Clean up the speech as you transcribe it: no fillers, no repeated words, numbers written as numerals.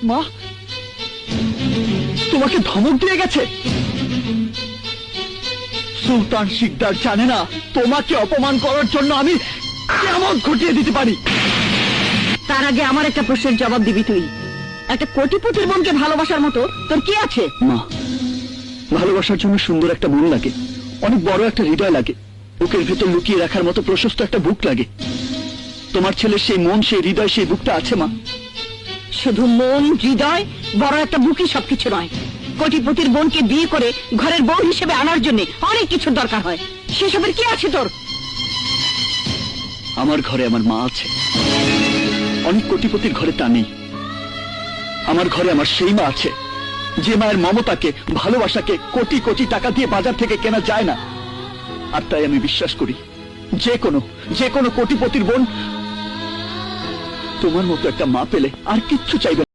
মা তোমাকে ধমক দিয়ে গেছে? সুলতান শিকদার জানে না তোমাকে অপমান করার জন্য আমি কেমন ঘটিয়ে দিতে পারি। তার আগে আমার একটা প্রশ্নের জবাব দিবি তুই। একটা কোটিপতির বোনকে ভালোবাসার মতো তোর কি আছে? মা, ভালোবাসার জন্য সুন্দর একটা মন লাগে, অনেক বড় একটা হৃদয় লাগে, বুকের ভেতর লুকিয়ে রাখার মতো প্রশস্ত একটা বুক লাগে। তোমার ছেলের সেই মন, সেই হৃদয়, সেই বুকটা আছে মা। শুধু মন, হৃদয়, বড় একটা বুকই সবকিছু নয়। কোটিপতির বোনকে বিয়ে করে ঘরের বউ হিসেবে আনার জন্য অনেক কিছুর দরকার হয়। সেসবের কি আছে তোর? আমার ঘরে আমার মা আছে, অনেক কোটিপতির ঘরে তা নেই। আমার ঘরে আমার সেই মা আছে যে মায়ের মমতাকে, ভালোবাসাকে কোটি কোটি টাকা দিয়ে বাজার থেকে কেনা যায় না। আর তাই আমি বিশ্বাস করি যে কোনো কোটিপতির বোন তোমার মতো একটা মা পেলে আর কিচ্ছু চাইবে না।